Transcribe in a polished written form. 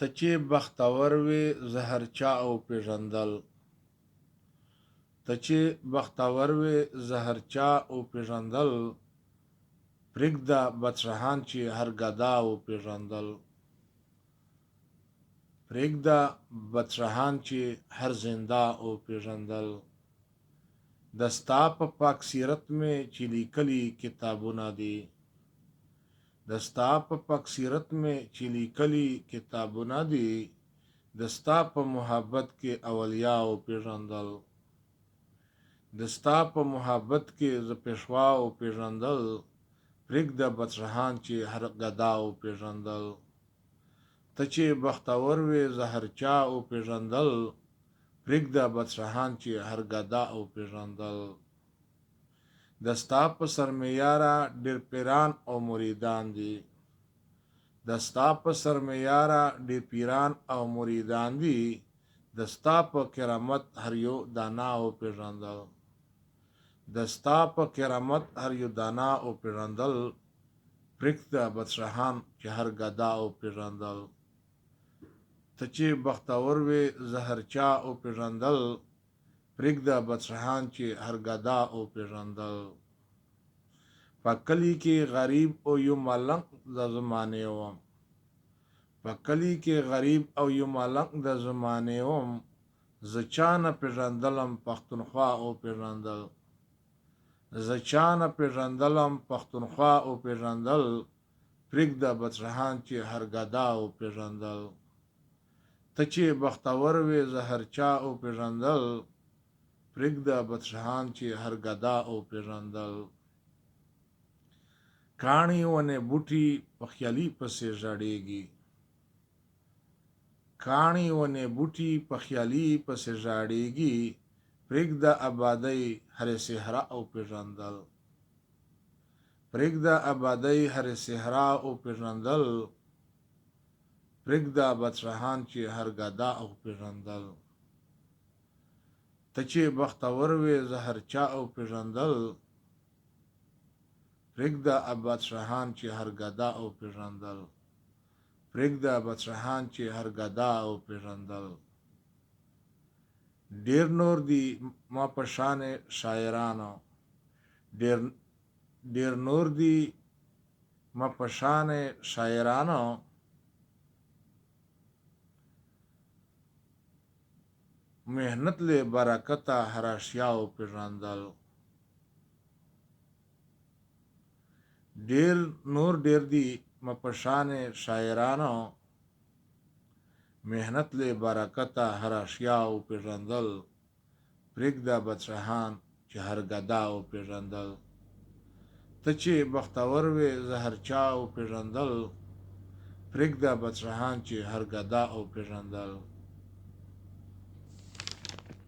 ته چې بختور وې زهر چا او پیژندل ته چې بختور وې زهر چا او پیژندل پرېږده بدشهان چې هر ګدا او پیژندل پرېږده بدشهان چې هر زنده او پیژندل د ستا په پاک سیرت مې چې لیکلي کتابونه دي د ستا په پاک سیرت مې چې لیکلي کتابونه دي د ستا په محبت کې اولیا او پیژندل د ستا په محبت کې ز پېښوا او پیژندل پرېږده بدشهان چې هر ګدا او پیژندل ته چې بختور وې زهر چا او پیژندل پرېږده بدشهان چې هر ګدا او پیژندل د ستا په سر مې یاره ډېر پیران او مریدان دي د ستا په سر مې یاره ډېر پیران او مریدان دي د ستا په کرامت هر یو دانا او پیژندل د ستا په کرامت هر یو دانا او پیژندل پرېږده بدشهان چې هر ګدا او پیژندل ته چې بختور وې زهر چا او پیژندل پرېږده بدشهان چې هر ګدا او پیژندل په کلي کې غریب او یو ملنګ د زمانې وم په کلي کې غریب او یو ملنګ د زمانې وم زه چا نه پیژندلم پښتونخوا او پیژندل زه چا نه پیژندلم پښتونخوا او پیژندل پرېږده بدشهان چې هر ګدا او پیژندل ته چې بختور وې زهر چا او پیژندل پرېږده بدشهان چې هر ګدا او پیژندل کاڼي ونې بوټي په خیالي پسې ژړېږي کاڼي ونې بوټي په خیالي پسې ژړېږي پرېږده ابادۍ هرې صحرا او پیژندل پرېږده ابادۍ هرې صحرا او پیژندل پرېږده بدشهان چې هر ګدا او پیژندل ته چې بختور وې زهر چا او پیژندل پرېږده بدشهان چې هر ګدا او پیژندل پرېږده بدشهان چې هر ګدا او پیژندل ډېر نور دي ما په شان شاعرانو ډېر نور دي ما په شان شاعرانو محنت له برکته هر اشیا او پیژندل ډېر دي ما په شان شاعرانو محنت له برکته هر اشیا او پیژندل پرېږده بدشهان چې هر ګدا او پیژندل ته چې بختور وې زهر چا او پیژندل پرېږده بدشهان چې هر ګدا او پیژندل